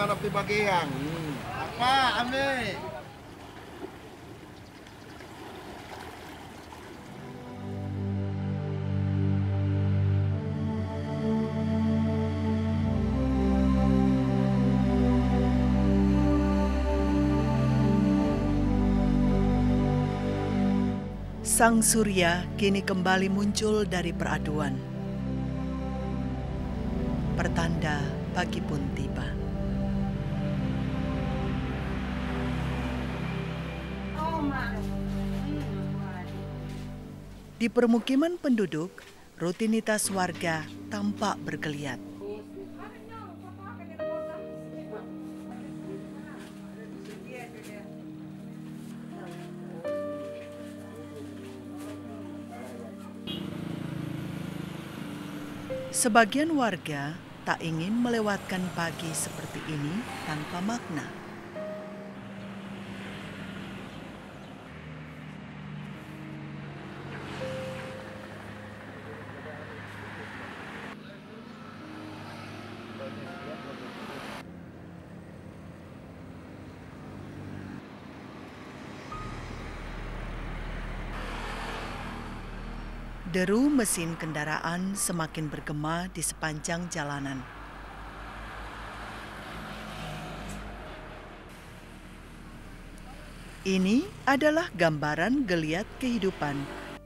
nanap di bagian. Apa, Ame? Sang surya kini kembali muncul dari peraduan. Pertanda pagi pun tiba. Di permukiman penduduk, rutinitas warga tampak bergeliat. Sebagian warga tak ingin melewatkan pagi seperti ini tanpa makna. Deru mesin kendaraan semakin bergema di sepanjang jalanan. Ini adalah gambaran geliat kehidupan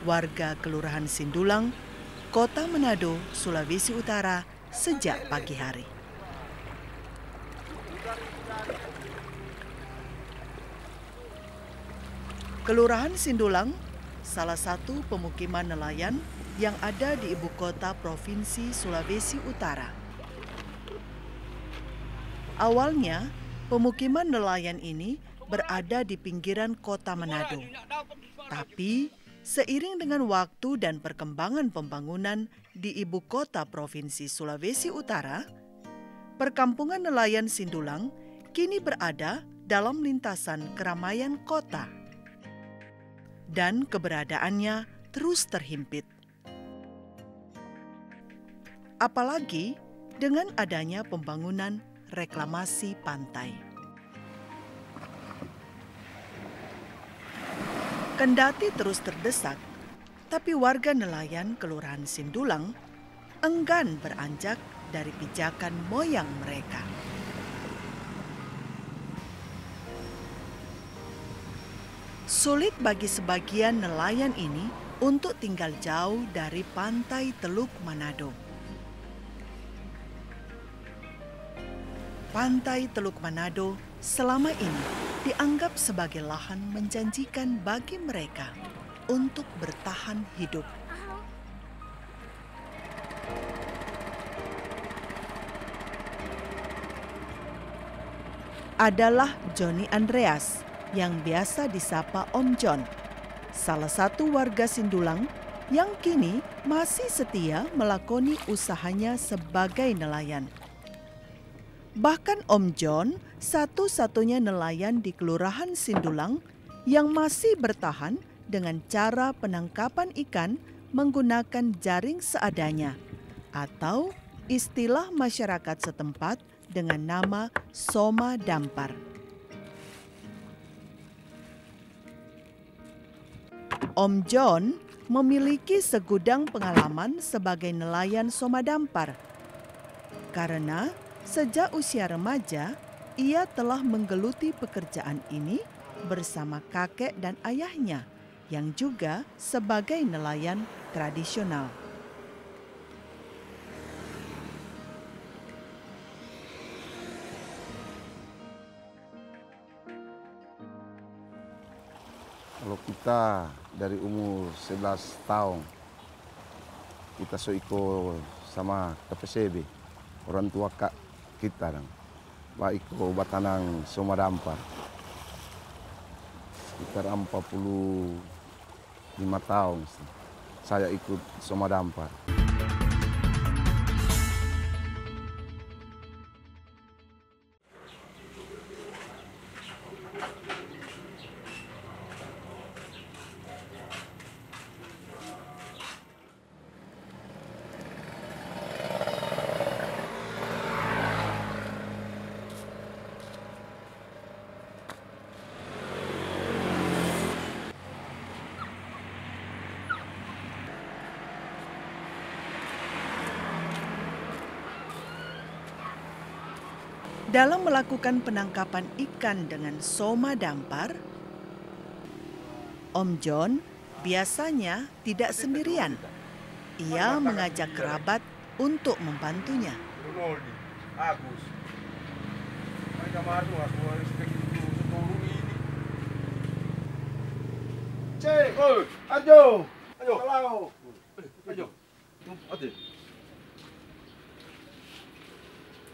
warga Kelurahan Sindulang, Kota Manado, Sulawesi Utara sejak pagi hari. Kelurahan Sindulang salah satu pemukiman nelayan yang ada di ibu kota Provinsi Sulawesi Utara. Awalnya, pemukiman nelayan ini berada di pinggiran kota Manado. Tapi, seiring dengan waktu dan perkembangan pembangunan di ibu kota Provinsi Sulawesi Utara, perkampungan nelayan Sindulang kini berada dalam lintasan keramaian kota. Dan keberadaannya terus terhimpit. Apalagi dengan adanya pembangunan reklamasi pantai. Kendati terus terdesak, tapi warga nelayan Kelurahan Sindulang enggan beranjak dari pijakan moyang mereka. Sulit bagi sebagian nelayan ini untuk tinggal jauh dari pantai Teluk Manado. Pantai Teluk Manado selama ini dianggap sebagai lahan menjanjikan bagi mereka untuk bertahan hidup. Adalah Johnny Andreas yang biasa disapa Om John, salah satu warga Sindulang yang kini masih setia melakoni usahanya sebagai nelayan. Bahkan Om John satu-satunya nelayan di Kelurahan Sindulang yang masih bertahan dengan cara penangkapan ikan menggunakan jaring seadanya atau istilah masyarakat setempat dengan nama soma dampar. Om John memiliki segudang pengalaman sebagai nelayan soma dampar. Karena sejak usia remaja, ia telah menggeluti pekerjaan ini bersama kakek dan ayahnya yang juga sebagai nelayan tradisional. Kalau kita dari umur 11 tahun, kita so ikut sama KPCB, orang tua kak kita. Ikut batanang soma dampar. Sekitar 45 tahun saya ikut soma dampar. Dalam melakukan penangkapan ikan dengan soma dampar, Om John biasanya tidak sendirian. Ia mengajak kerabat untuk membantunya. Agus. Cek, ayo. Ayo. Ayo. Ade.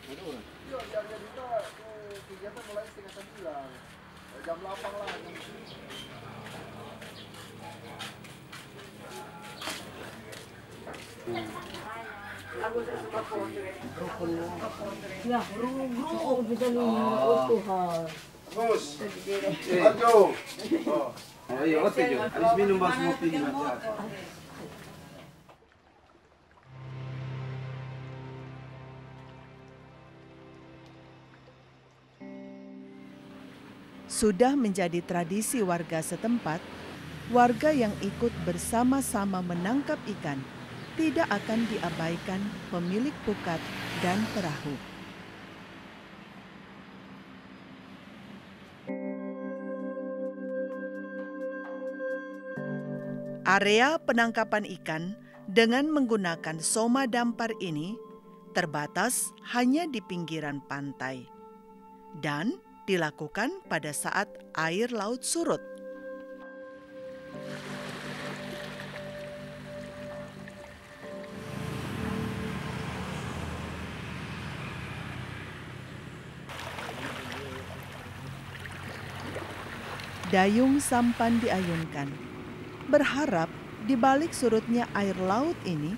Ada orang. Iya, jadi kita kegiatan mulai setengah 9. Jam 8 lah. Ya, guru bisa utuhan. Bagus. Ayo. Ayo, ayo. Habis minum bas kopi di mana? Sudah menjadi tradisi warga setempat, warga yang ikut bersama-sama menangkap ikan tidak akan diabaikan pemilik pukat dan perahu. Area penangkapan ikan dengan menggunakan soma dampar ini terbatas hanya di pinggiran pantai dan dilakukan pada saat air laut surut. Dayung sampan diayunkan, berharap di balik surutnya air laut ini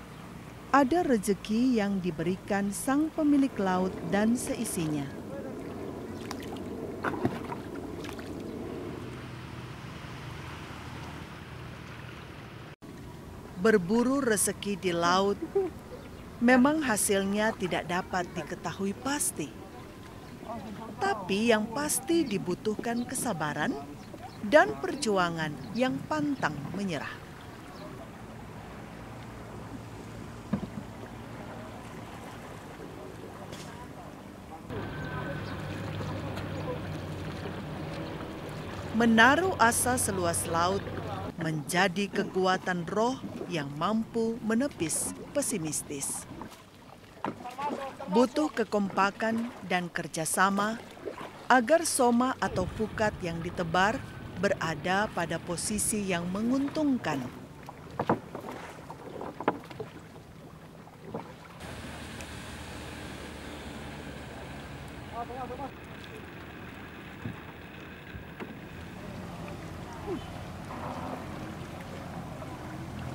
ada rezeki yang diberikan sang pemilik laut dan seisinya. Berburu rezeki di laut memang hasilnya tidak dapat diketahui pasti. Tapi yang pasti dibutuhkan kesabaran dan perjuangan yang pantang menyerah. Menaruh asa seluas laut menjadi kekuatan roh yang mampu menepis pesimistis. Butuh kekompakan dan kerjasama agar soma atau pukat yang ditebar berada pada posisi yang menguntungkan.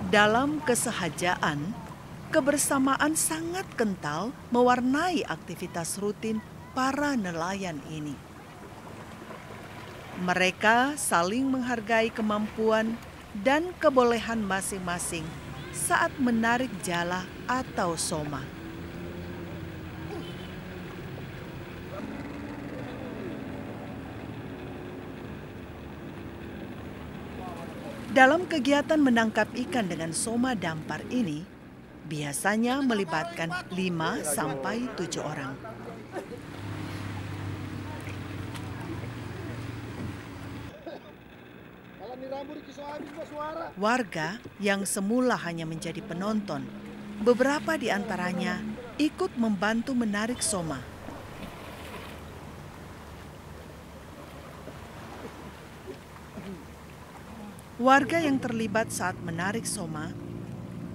Dalam kesehajaan, kebersamaan sangat kental mewarnai aktivitas rutin para nelayan ini. Mereka saling menghargai kemampuan dan kebolehan masing-masing saat menarik jala atau soma. Dalam kegiatan menangkap ikan dengan soma dampar ini, biasanya melibatkan 5-7 orang. Warga yang semula hanya menjadi penonton, beberapa di antaranya ikut membantu menarik soma. Warga yang terlibat saat menarik soma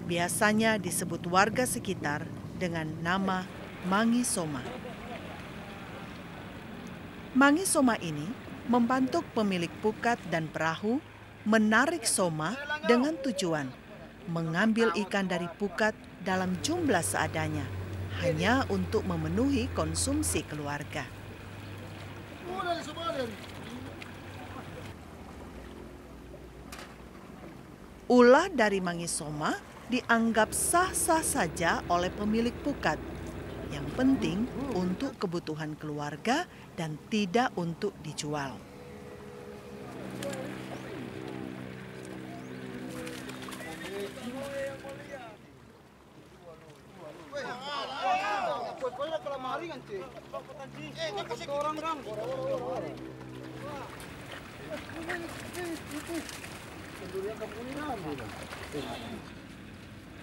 biasanya disebut warga sekitar dengan nama Mangi Soma. Mangi Soma ini membantu pemilik pukat dan perahu menarik soma dengan tujuan mengambil ikan dari pukat dalam jumlah seadanya, hanya untuk memenuhi konsumsi keluarga. Ulah dari Mangi Soma dianggap sah-sah saja oleh pemilik pukat. Yang penting untuk kebutuhan keluarga dan tidak untuk dijual.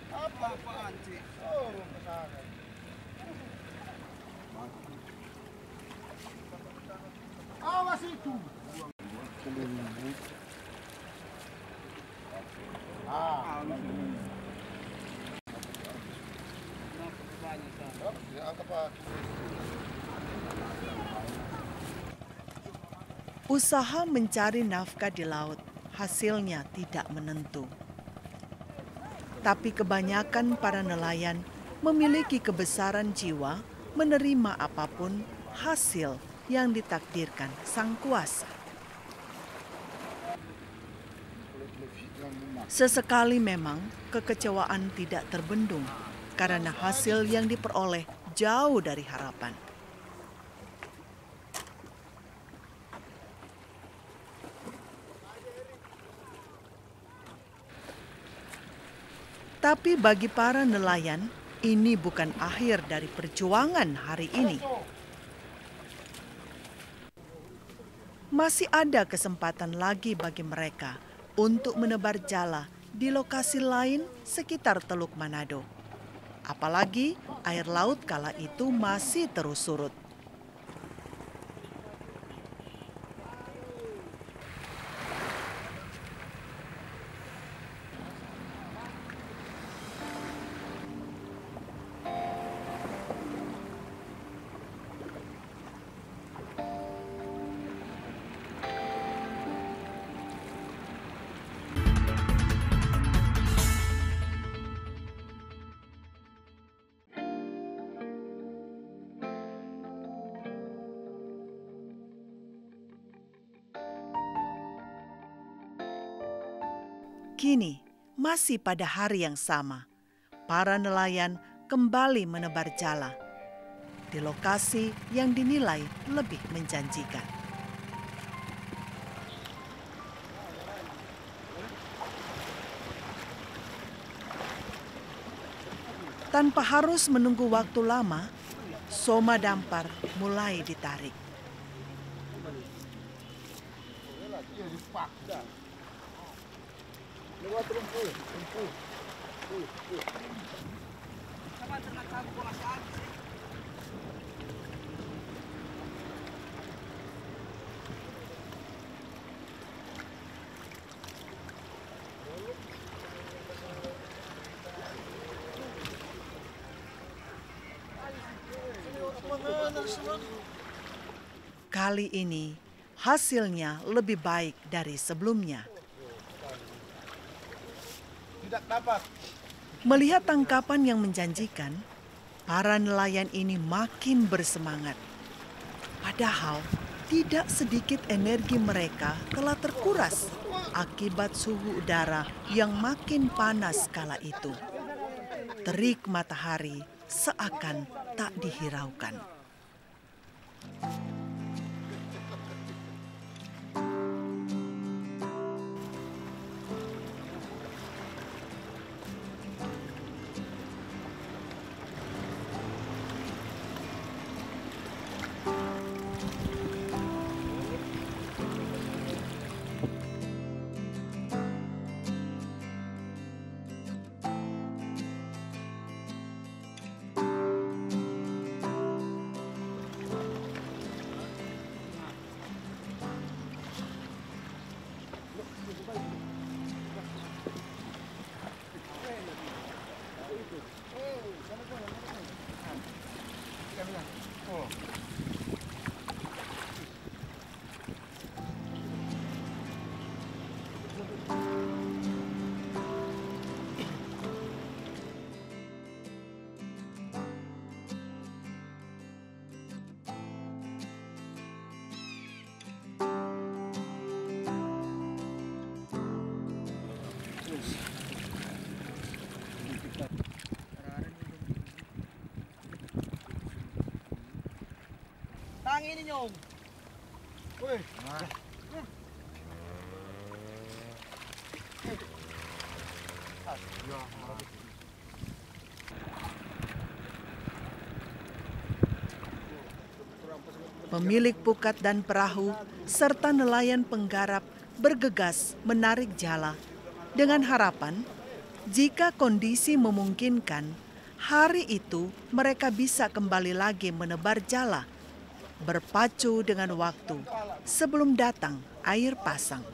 Apa-apaan sih? Turun ke sana. Awas itu. Usaha mencari nafkah di laut hasilnya tidak menentu. Tapi kebanyakan para nelayan memiliki kebesaran jiwa menerima apapun hasil yang ditakdirkan Sang Kuasa. Sesekali memang kekecewaan tidak terbendung karena hasil yang diperoleh jauh dari harapan. Tapi bagi para nelayan, ini bukan akhir dari perjuangan hari ini. Masih ada kesempatan lagi bagi mereka untuk menebar jala di lokasi lain sekitar Teluk Manado. Apalagi air laut kala itu masih terus surut. Kini, masih pada hari yang sama, para nelayan kembali menebar jala di lokasi yang dinilai lebih menjanjikan. Tanpa harus menunggu waktu lama, soma dampar mulai ditarik. Lewat rumput. Kali ini hasilnya lebih baik dari sebelumnya. Tidak dapat. Melihat tangkapan yang menjanjikan, para nelayan ini makin bersemangat. Padahal tidak sedikit energi mereka telah terkuras akibat suhu udara yang makin panas kala itu. Terik matahari seakan tak dihiraukan. Tangi ini nyong. Wih. pemilik pukat dan perahu serta nelayan penggarap bergegas menarik jala dengan harapan jika kondisi memungkinkan, hari itu mereka bisa kembali lagi menebar jala, berpacu dengan waktu sebelum datang air pasang.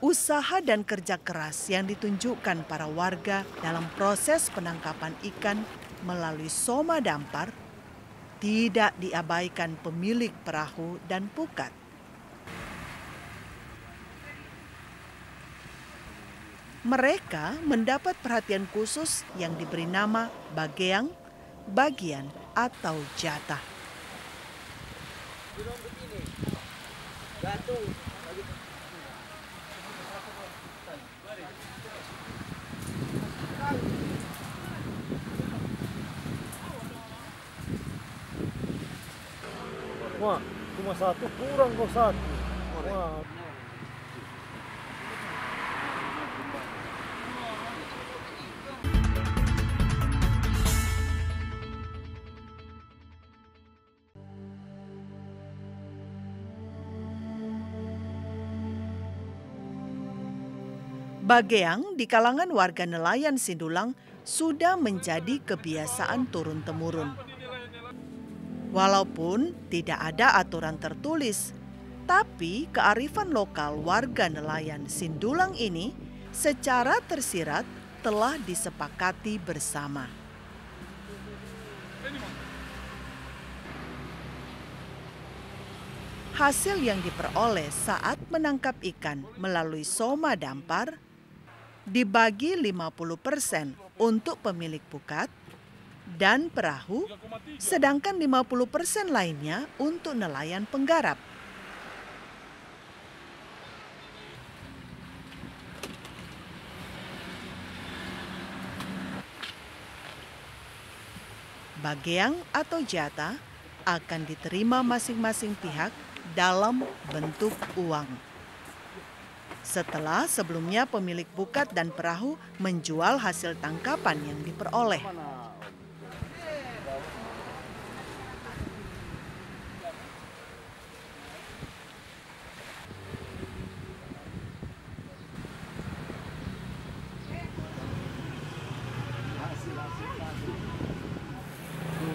Usaha dan kerja keras yang ditunjukkan para warga dalam proses penangkapan ikan melalui Soma Dampar tidak diabaikan pemilik perahu dan pukat. Mereka mendapat perhatian khusus yang diberi nama bageang, bagian, atau jatah. Wah, cuma satu kurang kok satu. Wah. Bageang di kalangan warga nelayan Sindulang sudah menjadi kebiasaan turun-temurun. Walaupun tidak ada aturan tertulis, tapi kearifan lokal warga nelayan Sindulang ini secara tersirat telah disepakati bersama. Hasil yang diperoleh saat menangkap ikan melalui Soma Dampar dibagi 50% untuk pemilik pukat dan perahu, sedangkan 50% lainnya untuk nelayan penggarap. Bageang atau jatah akan diterima masing-masing pihak dalam bentuk uang. Setelah sebelumnya pemilik pukat dan perahu menjual hasil tangkapan yang diperoleh.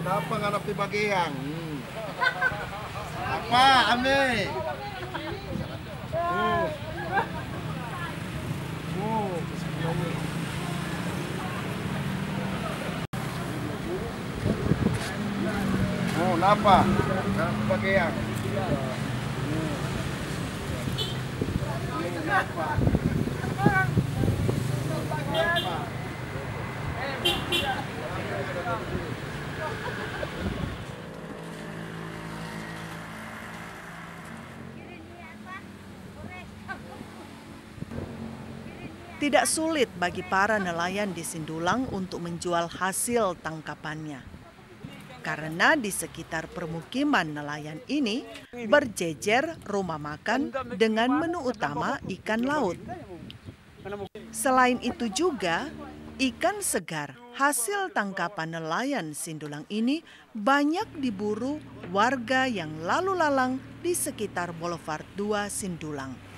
Kenapa nganap di bagian? Apa, Ame? Kenapa? Nganap bagian. Kenapa? Tidak sulit bagi para nelayan di Sindulang untuk menjual hasil tangkapannya. Karena di sekitar permukiman nelayan ini berjejer rumah makan dengan menu utama ikan laut. Selain itu juga, ikan segar hasil tangkapan nelayan Sindulang ini banyak diburu warga yang lalu lalang di sekitar Boulevard 2 Sindulang.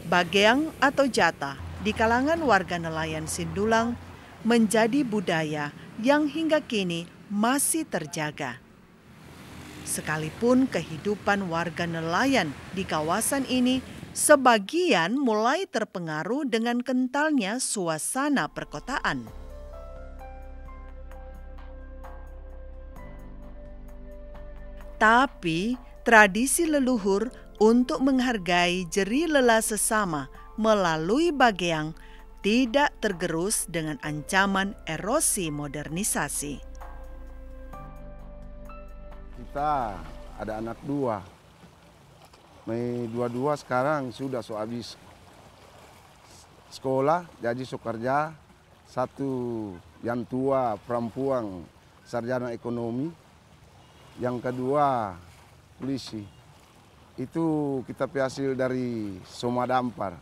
Bageang atau jatah di kalangan warga nelayan Sindulang menjadi budaya yang hingga kini masih terjaga. Sekalipun kehidupan warga nelayan di kawasan ini sebagian mulai terpengaruh dengan kentalnya suasana perkotaan. Tapi tradisi leluhur untuk menghargai jerih lelah sesama melalui bageang tidak tergerus dengan ancaman erosi modernisasi. Kita ada anak dua, Dua-dua sekarang sudah habis sekolah, jadi kerja. Satu yang tua perempuan sarjana ekonomi, yang kedua polisi. Itu kita hasil dari Somadampar,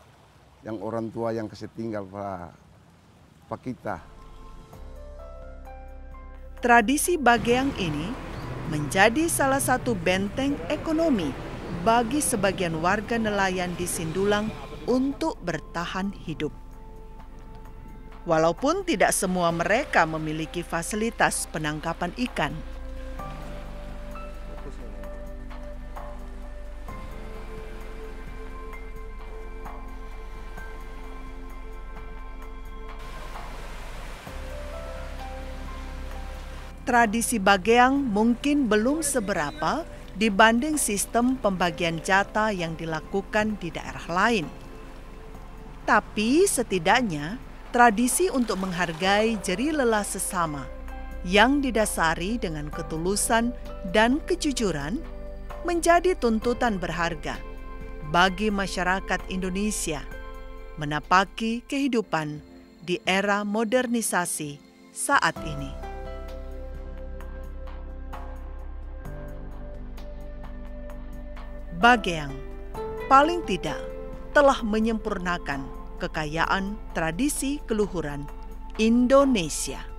yang orang tua yang kesetinggal pak kita. Tradisi Bageang ini menjadi salah satu benteng ekonomi bagi sebagian warga nelayan di Sindulang untuk bertahan hidup. Walaupun tidak semua mereka memiliki fasilitas penangkapan ikan. Tradisi Bageang mungkin belum seberapa dibanding sistem pembagian jatah yang dilakukan di daerah lain. Tapi setidaknya tradisi untuk menghargai jerih lelah sesama yang didasari dengan ketulusan dan kejujuran menjadi tuntutan berharga bagi masyarakat Indonesia menapaki kehidupan di era modernisasi saat ini. Bageang paling tidak telah menyempurnakan kekayaan tradisi keluhuran Indonesia.